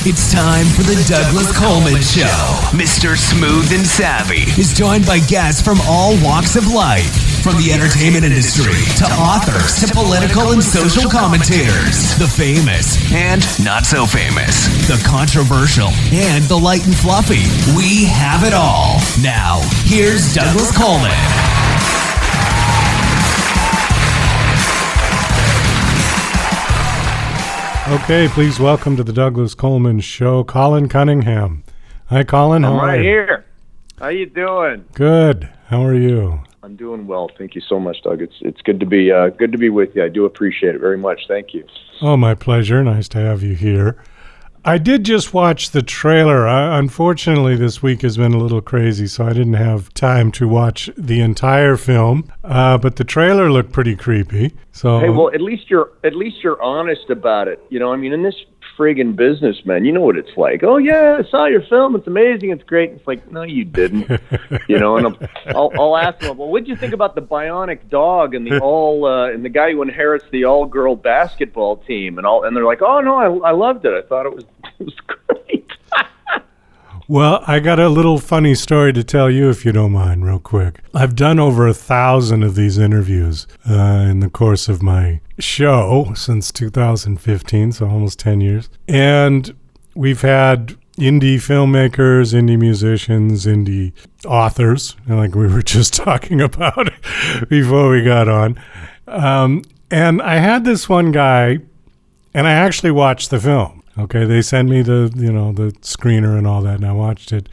It's time for the Douglas Coleman Show. Mr. Smooth and Savvy is joined by guests from all walks of life, from the entertainment industry to authors to political and social commentators, the famous and not so famous, the controversial and the light and fluffy. We have it all. Now, here's Douglas Coleman. Okay, please welcome to the Douglas Coleman Show, Colin Cunningham. Hi, Colin. I'm right here. How you doing? Good. How are you? I'm doing well. Thank you so much, Doug. It's good to be with you. I do appreciate it very much. Thank you. Oh, my pleasure. Nice to have you here. I did just watch the trailer. Unfortunately, this week has been a little crazy, so I didn't have time to watch the entire film. But the trailer looked pretty creepy. So hey, well, at least you're honest about it. You know, I mean, in this friggin' business, man, you know what it's like. Oh yeah, I saw your film. It's amazing. It's great. It's like, no, you didn't. You know, and I'll ask them, well, what did you think about the bionic dog and and the guy who inherits the all-girl basketball team and they're like, oh no, I loved it. I thought it was great. Well, I got a little funny story to tell you, if you don't mind, real quick. I've done over 1,000 of these interviews in the course of my show since 2015, so almost 10 years. And we've had indie filmmakers, indie musicians, indie authors, like we were just talking about before we got on. And I had this one guy, and I actually watched the film. Okay, they sent me the screener and all that, and I watched it.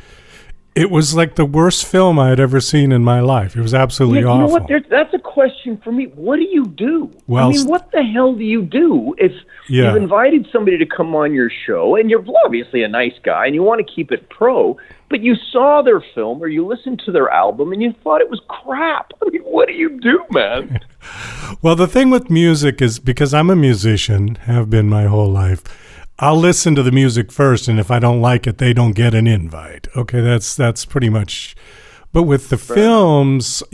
It was like the worst film I had ever seen in my life. It was absolutely awful. You know what? That's a question for me. What do you do? Well, I mean, what the hell do you do if you've invited somebody to come on your show, and you're obviously a nice guy, and you want to keep it pro, but you saw their film or you listened to their album, and you thought it was crap? I mean, what do you do, man? Well, the thing with music is, because I'm a musician, have been my whole life, I'll listen to the music first, and if I don't like it, they don't get an invite. Okay, that's pretty much. But with the films,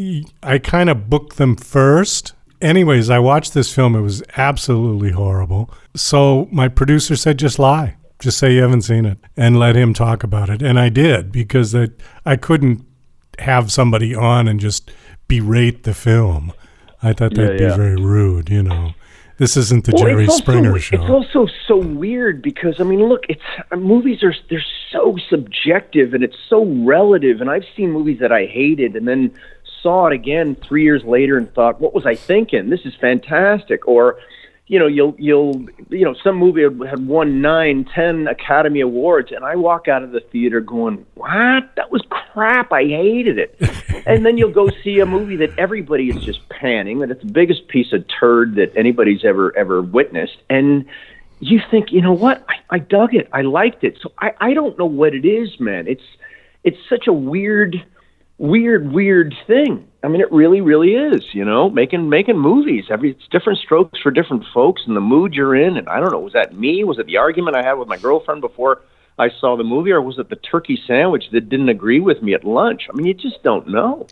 I kind of book them first. Anyways, I watched this film. It was absolutely horrible. So my producer said, just lie. Just say you haven't seen it and let him talk about it. And I did, because I couldn't have somebody on and just berate the film. I thought that'd be very rude, you know. This isn't the Jerry Springer show. It's also so weird because, I mean, look, movies they're so subjective and it's so relative. And I've seen movies that I hated and then saw it again 3 years later and thought, what was I thinking? This is fantastic. Or, you know, some movie had won 9, 10 Academy Awards, and I walk out of the theater going, what? That was crap. I hated it. And then you'll go see a movie that everybody is just panning, that it's the biggest piece of turd that anybody's ever witnessed. And you think, you know what? I dug it. I liked it. So I don't know what it is, man. It's such a weird thing. I mean, it really, really is, you know, making movies. It's different strokes for different folks and the mood you're in. And I don't know, was that me? Was it the argument I had with my girlfriend before I saw the movie? Or was it the turkey sandwich that didn't agree with me at lunch? I mean, you just don't know.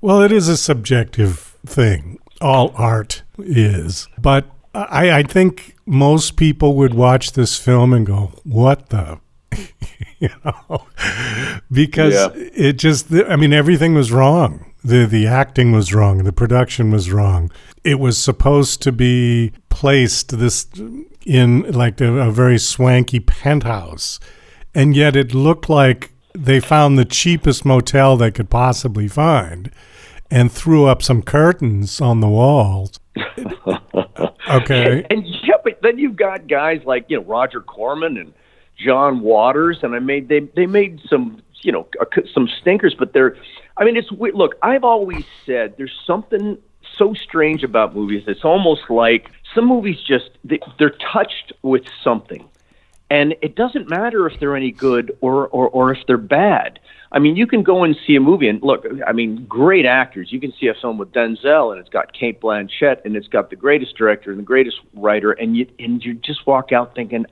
Well, it is a subjective thing. All art is. But I think most people would watch this film and go, what the... you know, because it just, I mean, everything was wrong. The acting was wrong. The production was wrong. It was supposed to be placed in like a very swanky penthouse. And yet it looked like they found the cheapest motel they could possibly find and threw up some curtains on the walls. Okay. And but then you've got guys like, you know, Roger Corman and John Waters, and they made some, you know, some stinkers, but it's look, I've always said there's something so strange about movies. It's almost like some movies just they're touched with something, and it doesn't matter if they're any good or if they're bad. I mean, you can go and see a movie and look, I mean, great actors. You can see a film with Denzel and it's got Cate Blanchett and it's got the greatest director and the greatest writer, and you just walk out thinking,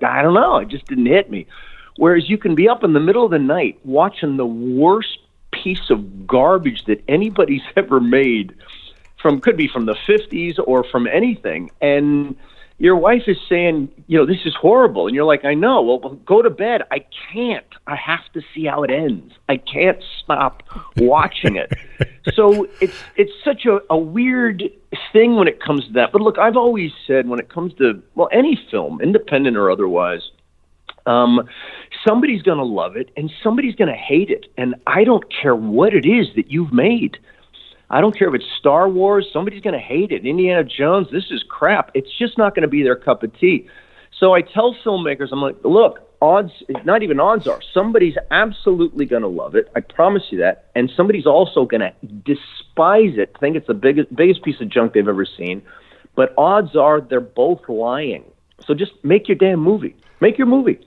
I don't know, it just didn't hit me. Whereas you can be up in the middle of the night watching the worst piece of garbage that anybody's ever made, could be from the 50s or from anything, and your wife is saying, this is horrible. And you're like, I know. Well, go to bed. I can't. I have to see how it ends. I can't stop watching it. So it's such a weird thing when it comes to that. But look, I've always said when it comes to, any film, independent or otherwise, somebody's going to love it and somebody's going to hate it. And I don't care what it is that you've made. I don't care if it's Star Wars, somebody's going to hate it. Indiana Jones, this is crap. It's just not going to be their cup of tea. So I tell filmmakers, I'm like, look, odds, not even odds are, somebody's absolutely going to love it. I promise you that. And somebody's also going to despise it, think it's the biggest piece of junk they've ever seen. But odds are they're both lying. So just make your damn movie. Make your movie,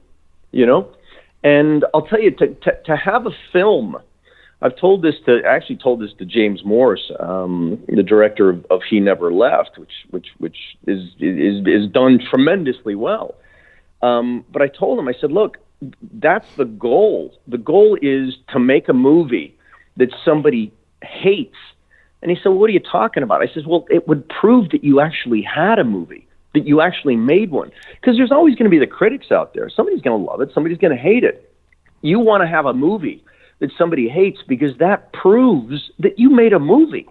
And I'll tell you, to have a film, I told this to James Morse, the director of He Never Left, which is done tremendously well. But I told him, I said, look, that's the goal. The goal is to make a movie that somebody hates. And he said, well, what are you talking about? I said, well, it would prove that you actually had a movie, that you actually made one. Because there's always going to be the critics out there. Somebody's going to love it. Somebody's going to hate it. You want to have a movie that somebody hates because that proves that you made a movie.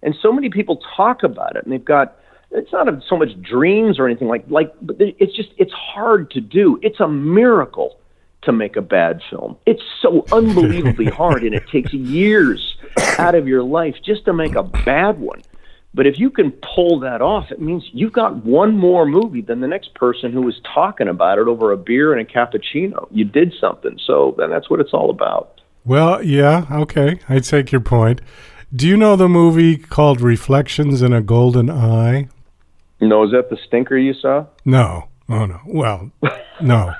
And so many people talk about it, and it's not so much dreams or anything but it's hard to do. It's a miracle to make a bad film. It's so unbelievably hard, and it takes years out of your life just to make a bad one. But if you can pull that off, it means you've got one more movie than the next person who was talking about it over a beer and a cappuccino. You did something. So then that's what it's all about. Well, yeah, okay. I take your point. Do you know the movie called Reflections in a Golden Eye? No, is that the stinker you saw? No. Oh, no. Well, no.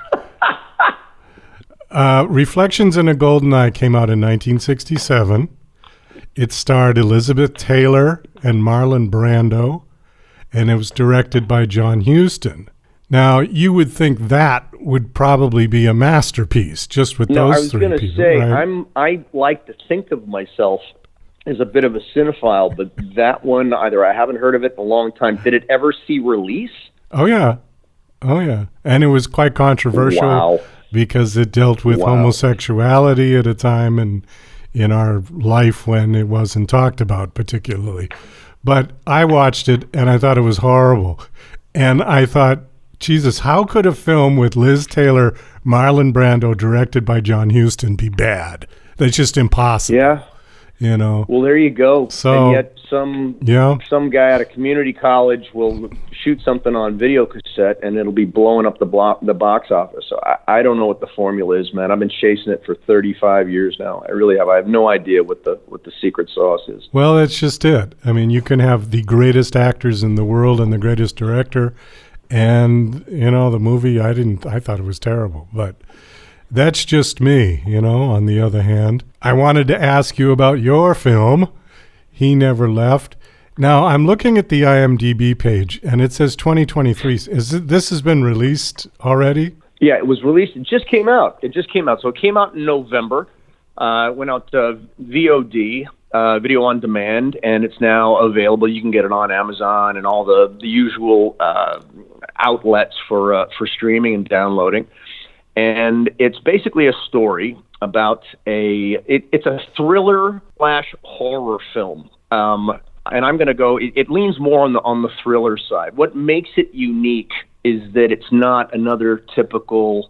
Reflections in a Golden Eye came out in 1967. It starred Elizabeth Taylor and Marlon Brando, and it was directed by John Huston. Now, you would think that would probably be a masterpiece, just with those three people. I was going to say, right? I like to think of myself as a bit of a cinephile, but that one, either I haven't heard of it in a long time. Did it ever see release? Oh, yeah. And it was quite controversial because it dealt with homosexuality at a time and in our life when it wasn't talked about particularly. But I watched it, and I thought it was horrible. And I thought, Jesus, how could a film with Liz Taylor, Marlon Brando, directed by John Huston be bad? That's just impossible. Yeah. Well, there you go. So, and yet some guy at a community college will shoot something on video cassette, and it'll be blowing up the box office. So I don't know what the formula is, man. I've been chasing it for 35 years now. I really have. I have no idea what the secret sauce is. Well, that's just it. I mean, you can have the greatest actors in the world and the greatest director, and the movie I thought it was terrible, but that's just me, on the other hand. I wanted to ask you about your film, He Never Left. Now, I'm looking at the IMDb page, and it says 2023. This has been released already? Yeah, it was released. It just came out. So it came out in November. Went out to VOD, video on demand, and it's now available. You can get it on Amazon and all the usual outlets for streaming and downloading. And it's basically a story about it's a thriller/horror film. And I'm going to go, it leans more on the thriller side. What makes it unique is that it's not another typical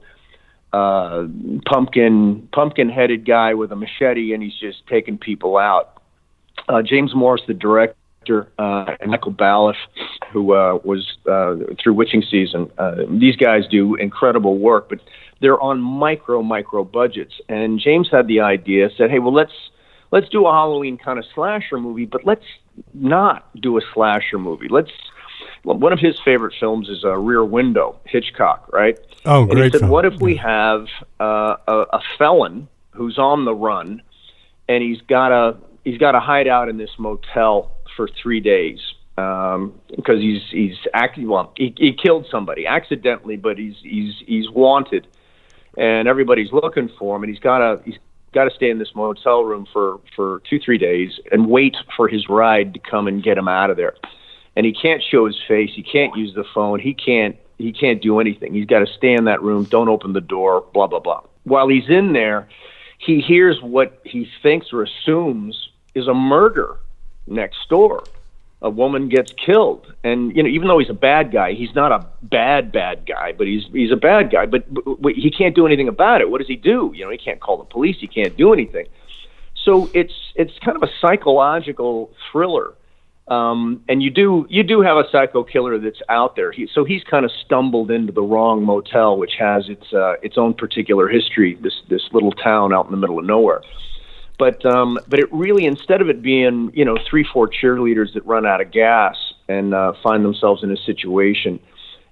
pumpkin-headed guy with a machete and he's just taking people out. James Morse, the director, and Michael Balfe, who was through Witching Season, these guys do incredible work, but they're on micro budgets. And James had the idea, said, hey, well, let's do a Halloween kind of slasher movie, but let's not do a slasher movie. One of his favorite films is Rear Window, Hitchcock, right? Oh, great. And he said, film. What if we have a felon who's on the run, and he's got to hide out in this motel for 3 days because he killed somebody accidentally, but he's wanted, and everybody's looking for him, and he's got to stay in this motel room for 2-3 days and wait for his ride to come and get him out of there. and he can't show his face. He can't use the phone. He can't do anything. He's got to stay in that room. Don't open the door, blah, blah, blah. While he's in there, he hears what he thinks or assumes is a murder next door. A woman gets killed. And, even though he's a bad guy, he's not a bad guy, but he's a bad guy. But he can't do anything about it. What does he do? He can't call the police. He can't do anything. So it's kind of a psychological thriller. And you do have a psycho killer that's out there. He's kind of stumbled into the wrong motel, which has its own particular history. This little town out in the middle of nowhere. But it really, instead of it being 3-4 cheerleaders that run out of gas and find themselves in a situation,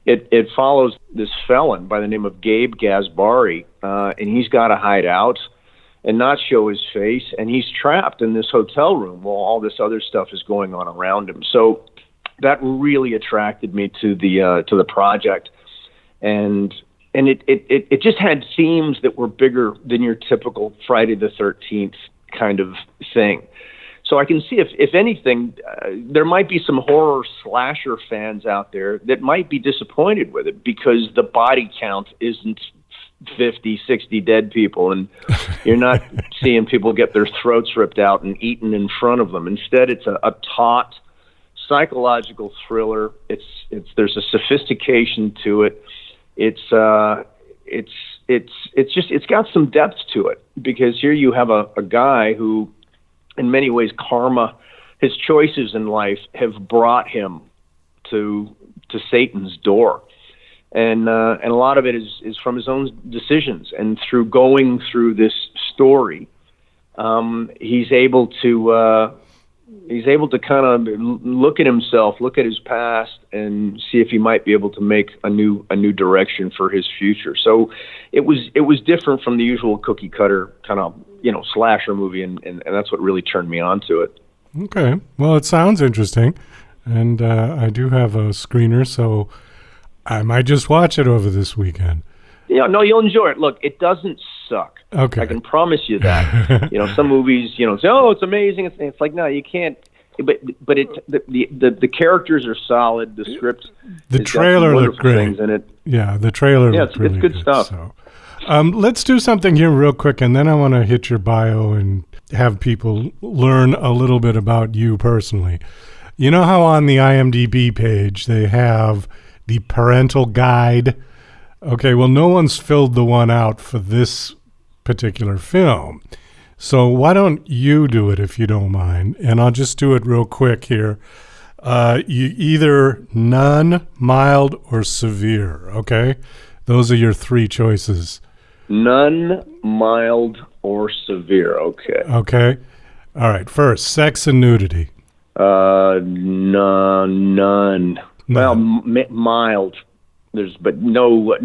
it follows this felon by the name of Gabe Gaspari, and he's got to hide out and not show his face, and he's trapped in this hotel room while all this other stuff is going on around him. So that really attracted me to the project, and it just had themes that were bigger than your typical Friday the 13th kind of thing. So I can see if anything, there might be some horror slasher fans out there that might be disappointed with it because the body count isn't 50, 60 dead people, and you're not seeing people get their throats ripped out and eaten in front of them. Instead, it's a taut psychological thriller. There's a sophistication to it. It's got some depth to it, because here you have a guy who, in many ways, karma, his choices in life have brought him to Satan's door. And a lot of it is from his own decisions, and through going through this story, he's able to kind of look at himself, look at his past, and see if he might be able to make a new direction for his future. So it was different from the usual cookie cutter kind of slasher movie, and that's what really turned me on to it. Okay, well, it sounds interesting, and I do have a screener, so I might just watch it over this weekend. No, you'll enjoy it. Look, it doesn't suck. Okay. I can promise you that. Some movies, say, oh, it's amazing. It's like, no, you can't. But the characters are solid. The script, the trailer looked great. Things in it. Yeah, the trailer looked really good. It's good stuff. So, let's do something here real quick, and then I want to hit your bio and have people learn a little bit about you personally. You know how on the IMDb page they have the parental guide? Okay, well, no one's filled the one out for this particular film. So why don't you do it, if you don't mind? And I'll just do it real quick here. You either none, mild, or severe, okay? Those are your three choices. None, mild, or severe, okay. Okay. All right, first, sex and nudity. None. Well, mild. But no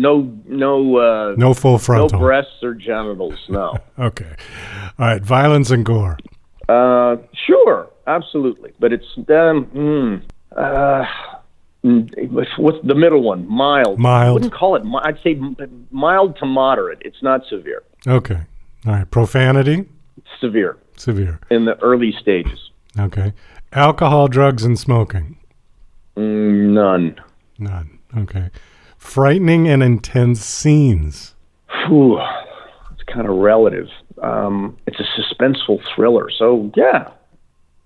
full frontal. No breasts or genitals. No. Okay. All right. Violence and gore. Sure, absolutely. But it's what's the middle one? Mild. Mild. I wouldn't call it. I'd say mild to moderate. It's not severe. Okay. All right. Profanity. Severe. Severe. In the early stages. Okay. Alcohol, drugs, and smoking. None. Okay. Frightening and intense scenes. It's kind of relative. It's a suspenseful thriller. So, yeah,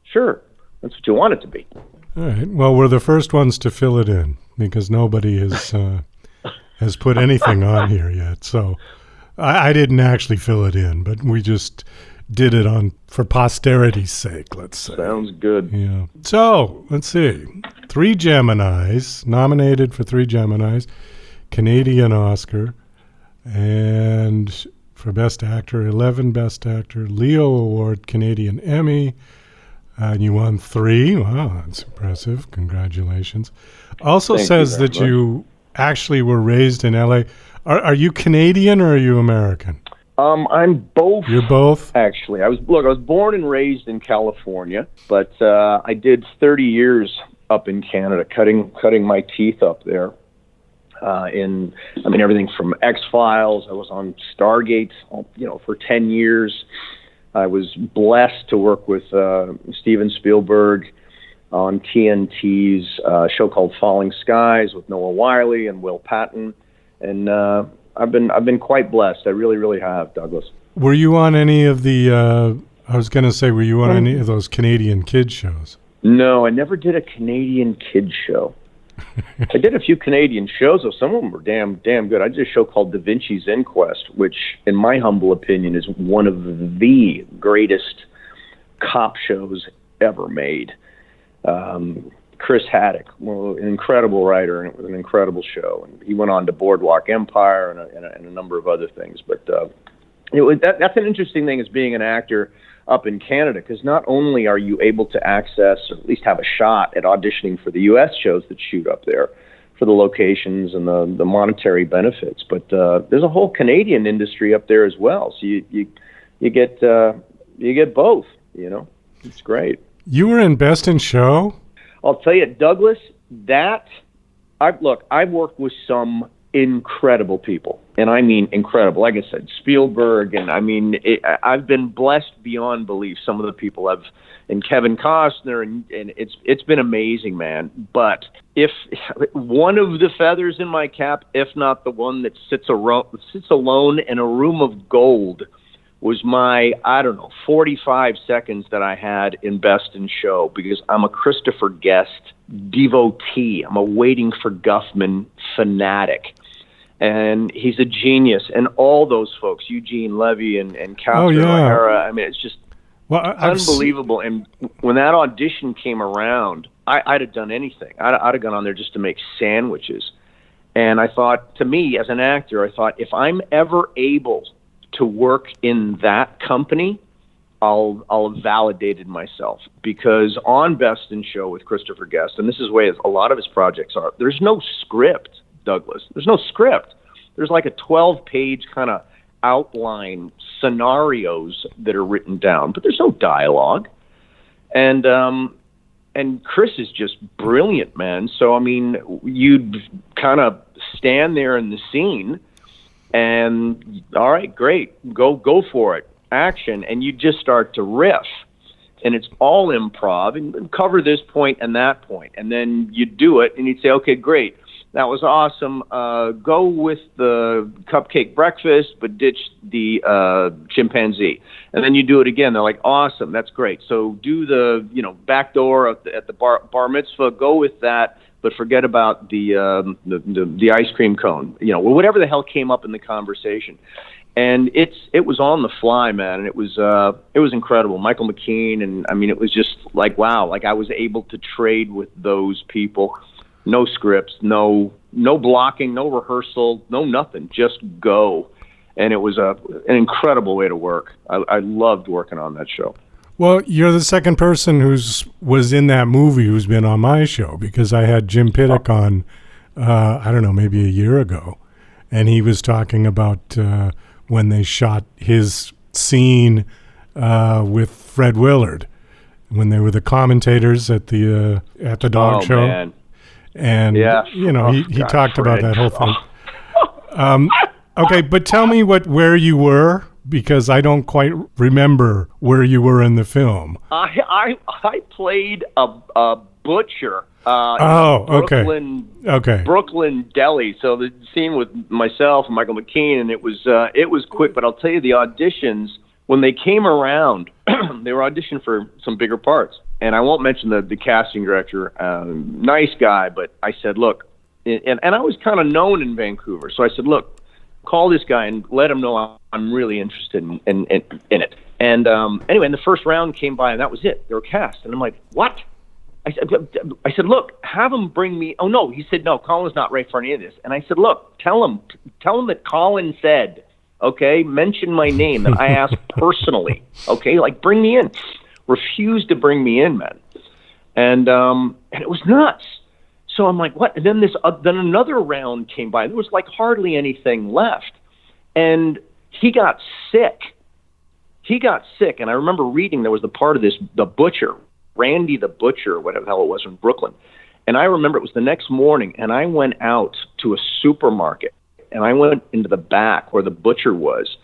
sure. That's what you want it to be. All right. Well, we're the first ones to fill it in because nobody has put anything on here yet. So I didn't actually fill it in, but we just did it for posterity's sake, let's say. Sounds good. Yeah. So, let's see. 3 Geminis, nominated for 3 Geminis, Canadian Oscar, and for Best Actor, 11 Best Actor, Leo Award, Canadian Emmy, and you won 3. Wow, that's impressive. Congratulations. Also says that you actually were raised in L.A. Are you Canadian or are you American? I'm both. You're both? Actually. I was born and raised in California, but I did 30 years up in Canada, cutting my teeth up there. Everything from X-Files. I was on Stargate, for 10 years. I was blessed to work with Steven Spielberg, on TNT's show called Falling Skies with Noah Wyle and Will Patton, and I've been quite blessed. I really, really have, Douglas. Were you on any of the? I was going to say, were you on any of those Canadian kids shows? No, I never did a Canadian kids show. I did a few Canadian shows, though. Some of them were damn good. I did a show called Da Vinci's Inquest, which, in my humble opinion, is one of the greatest cop shows ever made. Chris Haddock, an incredible writer, and it was an incredible show. And he went on to Boardwalk Empire and a number of other things. But that's an interesting thing as being an actor up in Canada, because not only are you able to access, or at least have a shot at auditioning for the U.S. shows that shoot up there for the locations and the monetary benefits, but there's a whole Canadian industry up there as well. So you get both. It's great. You were in Best in Show? I'll tell you, Douglas, I've worked with some incredible people, and I mean incredible. Like I said, Spielberg, and I mean, I've been blessed beyond belief. Some of the people and Kevin Costner, and it's been amazing, man. But if one of the feathers in my cap, if not the one that sits alone in a room of gold, was my, 45 seconds that I had in Best in Show, because I'm a Christopher Guest devotee. I'm a Waiting for Guffman fanatic. And he's a genius. And all those folks, Eugene Levy and Catherine O'Hara, I mean, it's just unbelievable. And when that audition came around, I'd have done anything. I'd have gone on there just to make sandwiches. And I thought, to me, as an actor, I thought, if I'm ever able to work in that company, I'll have validated myself. Because on Best in Show with Christopher Guest, and this is the way a lot of his projects are, there's no script, Douglas. There's no script. There's like a 12-page kind of outline scenarios that are written down, but there's no dialogue. And Chris is just brilliant, man. So, I mean, you'd kind of stand there in the scene and, all right, great, go for it, action, and you just start to riff, and it's all improv, and cover this point and that point, and then you do it, and you'd say, okay, great, that was awesome, go with the cupcake breakfast, but ditch the chimpanzee, and then you do it again. They're like, awesome, that's great, so do the back door at the bar mitzvah, go with that, but forget about the ice cream cone, whatever the hell came up in the conversation. And it was on the fly, man, and it was incredible. Michael McKean, and I mean, it was just like, wow, like I was able to trade with those people. No scripts, no blocking, no rehearsal, no nothing, just go. And it was an incredible way to work. I loved working on that show. Well, you're the second person was in that movie who's been on my show, because I had Jim Pittick on, maybe a year ago, and he was talking about when they shot his scene with Fred Willard, when they were the commentators at the dog show. Man. And he talked about that whole thing. Okay, but tell me where you were, because I don't quite remember where you were in the film. I played a butcher. Brooklyn, okay. Brooklyn Deli. So the scene with myself and Michael McKean, and it was quick. But I'll tell you, the auditions, when they came around, they were auditioning for some bigger parts. And I won't mention the casting director, nice guy, but I said, look, and I was kind of known in Vancouver, so I said, look, call this guy and let him know I'm really interested in it. And anyway, and the first round came by, and that was it. They were cast, and I'm like, what? I said, look, have him bring me. Oh no, he said, no, Colin's not right for any of this. And I said, look, tell him that Colin said, okay, mention my name that I asked personally, okay, like bring me in. Refused to bring me in, man, and it was nuts. So I'm like, what? And then then another round came by. There was like hardly anything left, and he got sick. And I remember reading there was the part of the butcher, Randy the Butcher, or whatever the hell it was, in Brooklyn. And I remember it was the next morning, and I went out to a supermarket, and I went into the back where the butcher was,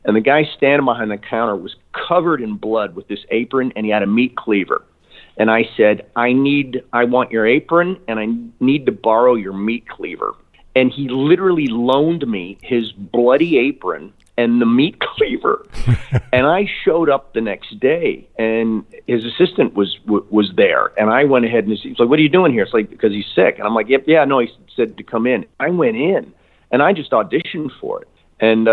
and the guy standing behind the counter was covered in blood with this apron, and he had a meat cleaver. And I said, I want your apron, and I need to borrow your meat cleaver. And he literally loaned me his bloody apron and the meat cleaver. And I showed up the next day, and his assistant was there. And I went ahead and he's like, "What are you doing here?" It's like, because he's sick. And I'm like, "Yeah, no." He said to come in. I went in, and I just auditioned for it. And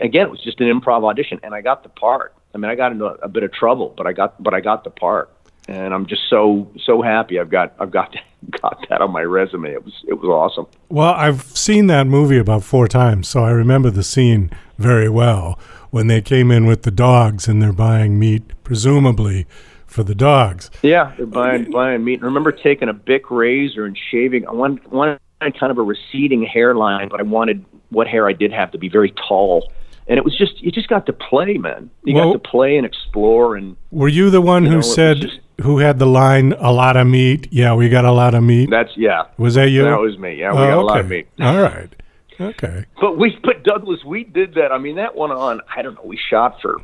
again, it was just an improv audition, and I got the part. I mean, I got into a bit of trouble, but I got the part. And I'm just so happy I've got that on my resume. It was awesome. Well, I've seen that movie about 4 times, so I remember the scene very well when they came in with the dogs and they're buying meat, presumably for the dogs. Yeah, they're buying meat. I remember taking a Bic razor and shaving. I wanted kind of a receding hairline, but I wanted what hair I did have to be very tall. And it was just, you just got to play, man. You got to play and explore. And were you the one who said, who had the line, "A lot of meat"? Yeah, we got a lot of meat. Was that you? That was me. Yeah, we got a lot of meat. All right. Okay. But Douglas, we did that. I mean, that went on, I don't know, we shot for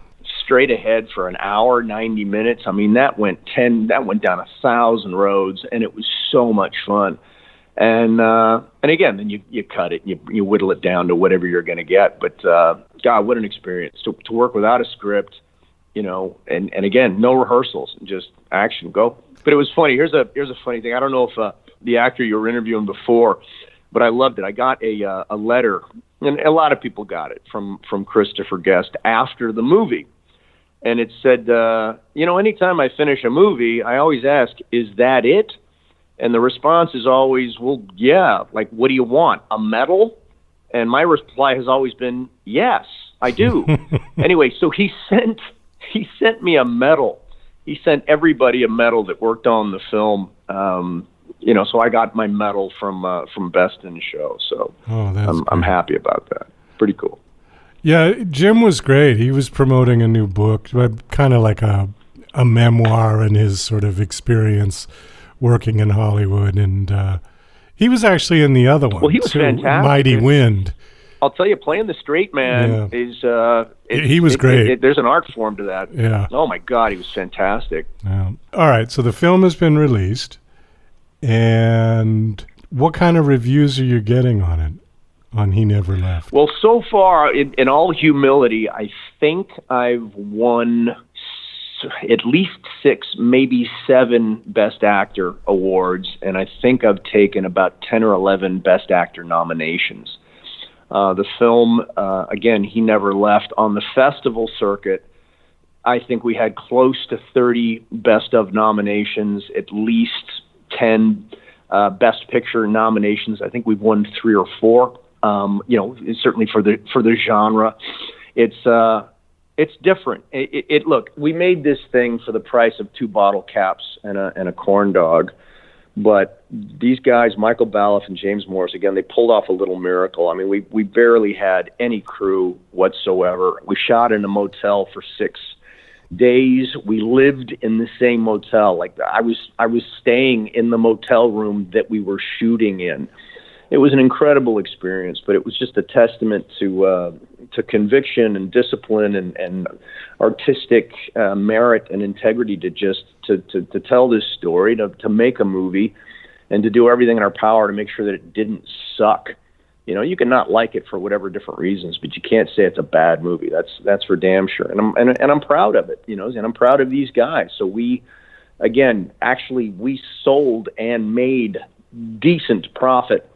straight ahead for an hour, 90 minutes. I mean, that went down 1,000 roads, and it was so much fun. And again, then you cut it, you whittle it down to whatever you're going to get. But God, what an experience to work without a script, and again, no rehearsals, just action, go. But it was funny. Here's a funny thing. I don't know if the actor you were interviewing before, but I loved it. I got a letter, and a lot of people got it from Christopher Guest after the movie, and it said, anytime I finish a movie, I always ask, "Is that it?" And the response is always, "Well, yeah, like, what do you want, a medal?" And my reply has always been, "Yes, I do." Anyway, so he sent me a medal. He sent everybody a medal that worked on the film. So I got my medal from Best in Show. So I'm happy about that. Pretty cool. Yeah, Jim was great. He was promoting a new book, kind of like a memoir and his sort of experience working in Hollywood, and he was actually in the other one. Well, he was fantastic. Mighty Wind. I'll tell you, playing the straight man is he was great. There's an art form to that. Yeah. Oh my God, he was fantastic. Yeah. All right, so the film has been released, and what kind of reviews are you getting on it? On He Never Left? Well, so far, in all humility, I think I've won at least 6, maybe 7 Best Actor awards, and I think I've taken about 10 or 11 Best Actor nominations. The film, again, He Never Left, on the festival circuit, I think we had close to 30 Best of nominations, at least 10 Best Picture nominations. I think we've won 3 or 4. Certainly for the genre, it's different. Look, we made this thing for the price of 2 bottle caps and a corn dog, but these guys, Michael Balfe and James Morris, again, they pulled off a little miracle. I mean, we barely had any crew whatsoever. We shot in a motel for 6 days. We lived in the same motel. Like, I was staying in the motel room that we were shooting in. It was an incredible experience, but it was just a testament to conviction and discipline and artistic merit and integrity to tell this story, to make a movie, and to do everything in our power to make sure that it didn't suck. You can not like it for whatever different reasons, but you can't say it's a bad movie. That's for damn sure. And I'm proud of it. And I'm proud of these guys. So we sold and made decent profit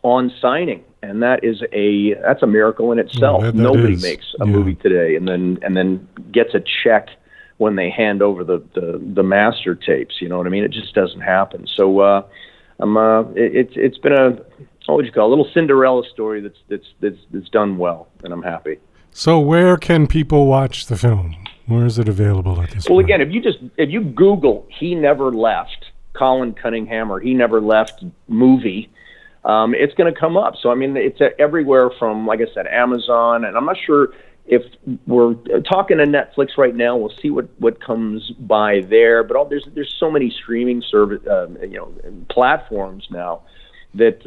on signing, and that's a miracle in itself. Nobody makes a movie today and then gets a check when they hand over the master tapes. You know what I mean? It just doesn't happen. So it's been a little Cinderella story that's done well, and I'm happy. So where can people watch the film? Where is it available at this point? Well, again, if you Google He Never Left, Colin Cunningham, or He Never Left movie, it's going to come up. So, I mean, it's everywhere from, like I said, Amazon, and I'm not sure if we're talking to Netflix right now. We'll see what comes by there. But there's so many streaming service, platforms now that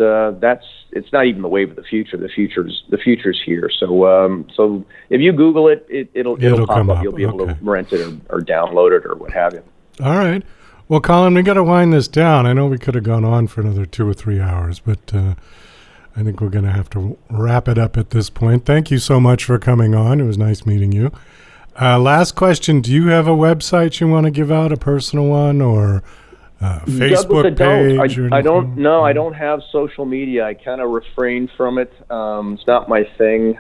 it's not even the wave of the future. The future's here. So if you Google it, it'll pop up. You'll be able to rent it or download it or what have you. All right. Well, Colin, we got to wind this down. I know we could have gone on for another 2 or 3 hours, but I think we're going to have to wrap it up at this point. Thank you so much for coming on. It was nice meeting you. Last question. Do you have a website you want to give out, a personal one, or Facebook page? I don't. No, I don't have social media. I kind of refrain from it. It's not my thing.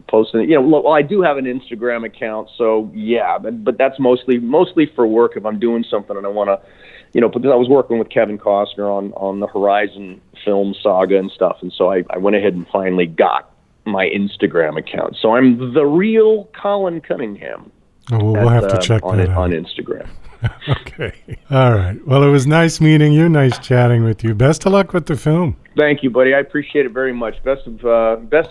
Posting. Well, I do have an Instagram account, so yeah, but that's mostly for work. If I'm doing something and I want to, because I was working with Kevin Costner on the Horizon film saga and stuff, and so I went ahead and finally got my Instagram account. So I'm the real Colin Cunningham. Oh, well, we'll have to check that out on Instagram. Okay. All right. Well, it was nice meeting you. Nice chatting with you. Best of luck with the film. Thank you, buddy. I appreciate it very much. Best of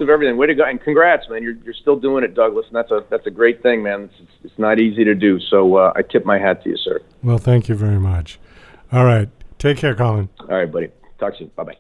everything. Way to go, and congrats, man. You're still doing it, Douglas, and that's a great thing, man. It's not easy to do. So I tip my hat to you, sir. Well, thank you very much. All right. Take care, Colin. All right, buddy. Talk soon. Bye-bye.